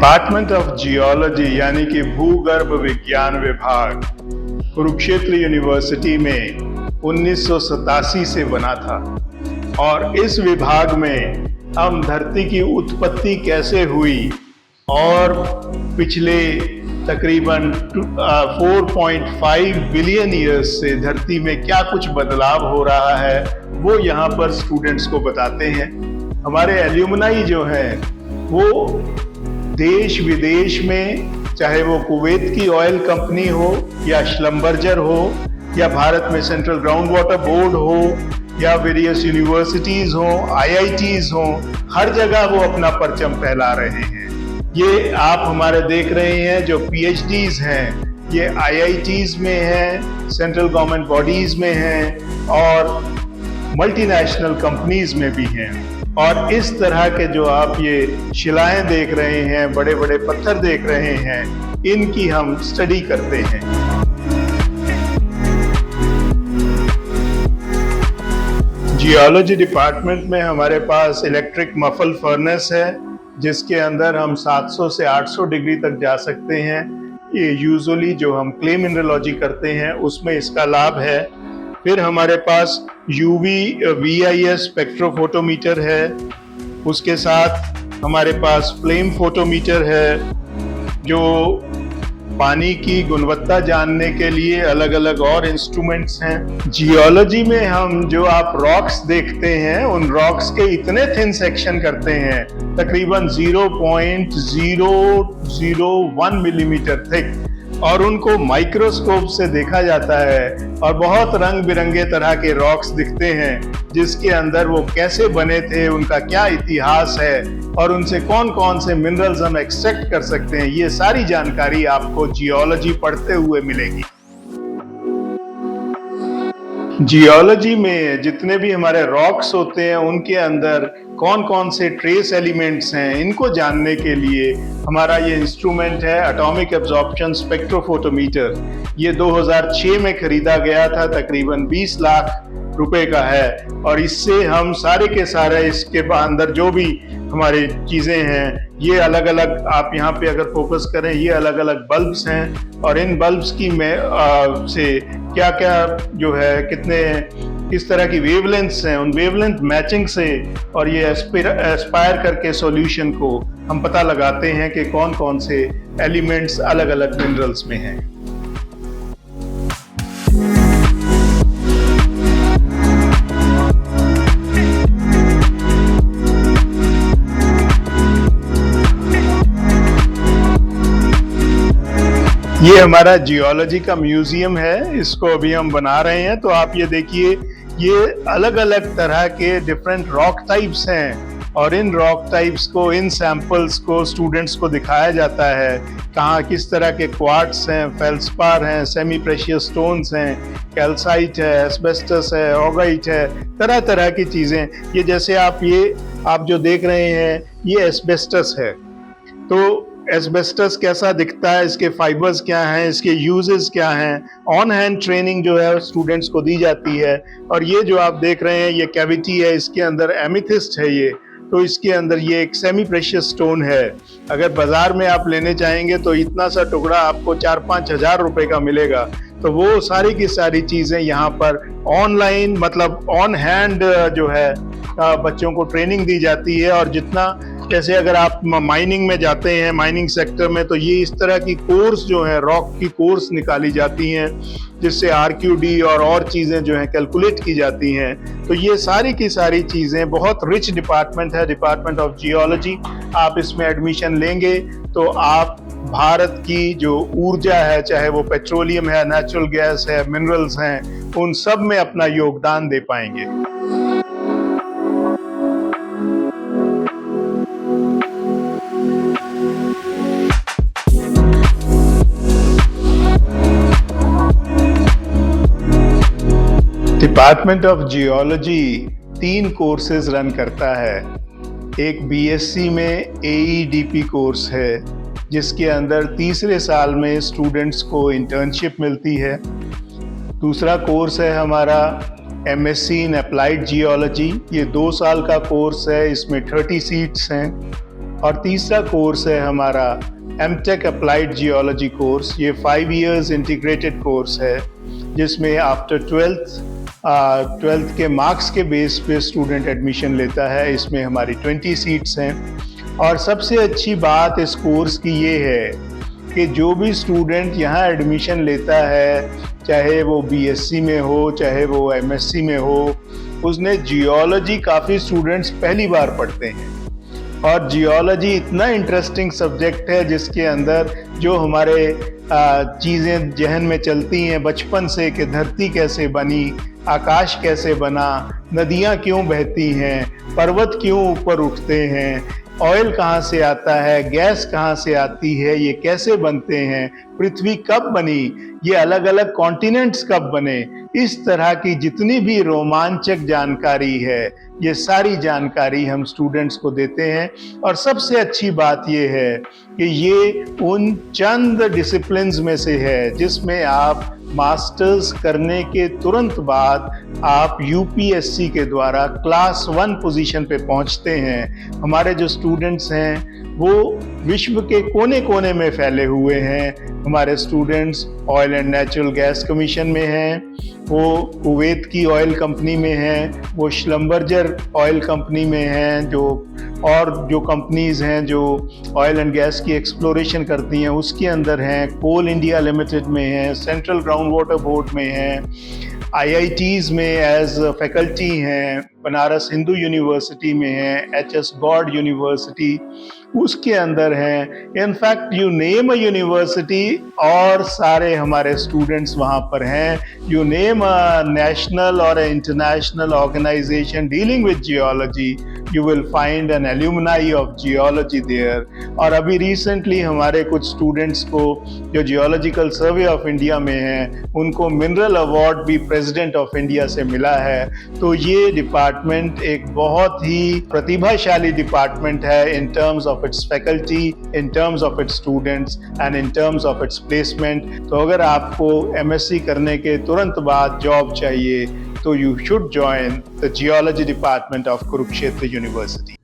Department of geology यानी कि भूगर्भ विज्ञान विभाग कुरुक्षेत्र यूनिवर्सिटी में 1987 से बना था और इस विभाग में हम धरती की उत्पत्ति कैसे हुई और पिछले तकरीबन 4.5 बिलियन ईयर्स से धरती में क्या कुछ बदलाव हो रहा है वो यहाँ पर स्टूडेंट्स को बताते हैं। हमारे एल्यूमनाई जो हैं वो देश विदेश में, चाहे वो कुवैत की ऑयल कंपनी हो या श्लम्बर्जर हो या भारत में सेंट्रल ग्राउंड वाटर बोर्ड हो या वेरियस यूनिवर्सिटीज हो, IITs हो, हर जगह वो अपना परचम फैला रहे हैं। ये आप हमारे देख रहे हैं जो PhDs हैं, ये IITs में हैं, सेंट्रल गवर्नमेंट बॉडीज में हैं और मल्टीनेशनल कंपनीज में भी हैं। और इस तरह के जो आप ये शिलाएं देख रहे हैं, बड़े बड़े पत्थर देख रहे हैं, इनकी हम स्टडी करते हैं। जियोलॉजी डिपार्टमेंट में हमारे पास इलेक्ट्रिक मफल फर्नेस है जिसके अंदर हम 700 से 800 डिग्री तक जा सकते हैं। ये यूजुअली जो हम क्ले मिनरलॉजी करते हैं उसमें इसका लाभ है। फिर हमारे पास UV VIS स्पेक्ट्रोफोटोमीटर है, उसके साथ हमारे पास फ्लेम फोटोमीटर है जो पानी की गुणवत्ता जानने के लिए अलग अलग और इंस्ट्रूमेंट्स हैं। जियोलॉजी में हम जो आप रॉक्स देखते हैं उन रॉक्स के इतने थिन सेक्शन करते हैं, तकरीबन 0.001 मिलीमीटर थिक, और उनको माइक्रोस्कोप से देखा जाता है और बहुत रंग बिरंगे तरह के रॉक्स दिखते हैं जिसके अंदर वो कैसे बने थे, उनका क्या इतिहास है और उनसे कौन कौन से मिनरल्स हम एक्सट्रैक्ट कर सकते हैं। ये सारी जानकारी आपको जियोलॉजी पढ़ते हुए मिलेगी। जियोलॉजी में जितने भी हमारे रॉक्स होते हैं उनके अंदर कौन कौन से ट्रेस एलिमेंट्स हैं, इनको जानने के लिए हमारा ये इंस्ट्रूमेंट है एटॉमिक एब्जॉर्प्शन स्पेक्ट्रोफोटोमीटर। ये 2006 में खरीदा गया था, तकरीबन 20 लाख रुपए का है और इससे हम सारे के सारे इसके अंदर जो भी हमारी चीजें हैं, ये अलग अलग, आप यहाँ पे अगर फोकस करें, ये अलग अलग बल्ब्स हैं और इन बल्ब्स की से क्या क्या जो है किस तरह की वेवलेंथ्स हैं, उन वेवलेंथ मैचिंग से और ये एस्पायर करके सॉल्यूशन को हम पता लगाते हैं कि कौन कौन से एलिमेंट्स अलग अलग मिनरल्स में हैं। ये हमारा जियोलॉजी का म्यूजियम है, इसको अभी हम बना रहे हैं। तो आप ये देखिए, ये अलग अलग तरह के डिफरेंट रॉक टाइप्स हैं और इन रॉक टाइप्स को, इन सैंपल्स को स्टूडेंट्स को दिखाया जाता है कहाँ किस तरह के क्वार्ट्स हैं, फेल्सपार हैं, सेमी प्रेशियस स्टोन्स हैं, कैल्साइट है, एस्बेस्टस है, ऑगाइट है, तरह तरह की चीज़ें। ये जैसे आप जो देख रहे हैं ये एस्बेस्टस है। तो एस्बेस्टस कैसा दिखता है, इसके फाइबर्स क्या हैं, इसके यूजेस क्या हैं, ऑन हैंड ट्रेनिंग जो है स्टूडेंट्स को दी जाती है। और ये जो आप देख रहे हैं ये कैविटी है, इसके अंदर एमिथिस्ट है ये, तो इसके अंदर ये एक सेमी प्रेशियस स्टोन है। अगर बाजार में आप लेने चाहेंगे तो इतना सा टुकड़ा आपको 4-5 हज़ार रुपए का मिलेगा। तो वो सारी की सारी चीज़ें यहाँ पर ऑनलाइन, मतलब ऑन हैंड जो है बच्चों को ट्रेनिंग दी जाती है। और जितना, जैसे अगर आप माइनिंग में जाते हैं, माइनिंग सेक्टर में, तो ये इस तरह की कोर्स जो है, रॉक की कोर्स निकाली जाती हैं जिससे RQD और चीज़ें जो हैं कैलकुलेट की जाती हैं। तो ये सारी की सारी चीज़ें, बहुत रिच डिपार्टमेंट है, डिपार्टमेंट ऑफ जियोलॉजी। आप इसमें एडमिशन लेंगे तो आप भारत की जो ऊर्जा है, चाहे वो पेट्रोलियम है, नेचुरल गैस है, मिनरल्स हैं, उन सब में अपना योगदान दे पाएंगे। Department of geology 3 courses run करता है। एक BSc में AEDP कोर्स है जिसके अंदर तीसरे साल में स्टूडेंट्स को इंटर्नशिप मिलती है। दूसरा कोर्स है हमारा MSc इन अप्लाइड जियोलॉजी। ये 2 साल का कोर्स है, इसमें 30 सीट्स हैं। और तीसरा कोर्स है हमारा एमटेक अप्लाइड जियोलॉजी कोर्स। ये 5 इयर्स इंटीग्रेटेड कोर्स है जिसमें आफ्टर 12th के मार्क्स के बेस पे स्टूडेंट एडमिशन लेता है। इसमें हमारी 20 सीट्स हैं और सबसे अच्छी बात इस कोर्स की ये है कि जो भी स्टूडेंट यहाँ एडमिशन लेता है, चाहे वो बीएससी में हो चाहे वो एमएससी में हो, उसने जियोलॉजी काफ़ी स्टूडेंट्स पहली बार पढ़ते हैं। और जियोलॉजी इतना इंटरेस्टिंग सब्जेक्ट है जिसके अंदर जो हमारे चीज़ें जहन में चलती हैं बचपन से कि धरती कैसे बनी, आकाश कैसे बना, नदियाँ क्यों बहती हैं, पर्वत क्यों ऊपर उठते हैं, ऑयल कहाँ से आता है, गैस कहाँ से आती है, ये कैसे बनते हैं, पृथ्वी कब बनी, ये अलग अलग कॉन्टिनेंट्स कब बने, इस तरह की जितनी भी रोमांचक जानकारी है ये सारी जानकारी हम स्टूडेंट्स को देते हैं। और सबसे अच्छी बात ये है कि ये उन चंद डिसिप्लिन्स में से है जिसमें आप मास्टर्स करने के तुरंत बाद आप यूपीएससी के द्वारा क्लास 1 पोजीशन पे पहुंचते हैं। हमारे जो स्टूडेंट्स हैं वो विश्व के कोने कोने में फैले हुए हैं। हमारे students oil and natural gas commission में हैं, वो कुवैत की ऑयल कंपनी में हैं, वो श्लम्बर्जर ऑयल कंपनी में हैं, जो कंपनीज़ हैं जो ऑयल एंड गैस की एक्सप्लोरेशन करती हैं उसके अंदर हैं, कोल इंडिया लिमिटेड में हैं, सेंट्रल ग्राउंड वाटर बोर्ड में हैं, IITs में एज फैकल्टी हैं, बनारस हिंदू यूनिवर्सिटी में हैं, HS गॉड यूनिवर्सिटी उसके अंदर हैं। In fact you name a university और सारे हमारे स्टूडेंट्स वहाँ पर हैं। यू नेम अ नेशनल और international organization dealing with geology, you will find an alumni of geology there। और अभी रिसेंटली हमारे कुछ स्टूडेंट्स को जो जियोलॉजिकल सर्वे ऑफ इंडिया में हैं उनको मिनरल अवार्ड भी प्रेसिडेंट ऑफ इंडिया से मिला है। तो ये डिपार्टमेंट एक बहुत ही प्रतिभाशाली डिपार्टमेंट है in terms of its faculty, in terms of its students and in terms of its placement. तो अगर आपको MSc करने के तुरंत बाद जॉब चाहिए तो you should join the geology department of Kurukshetra University।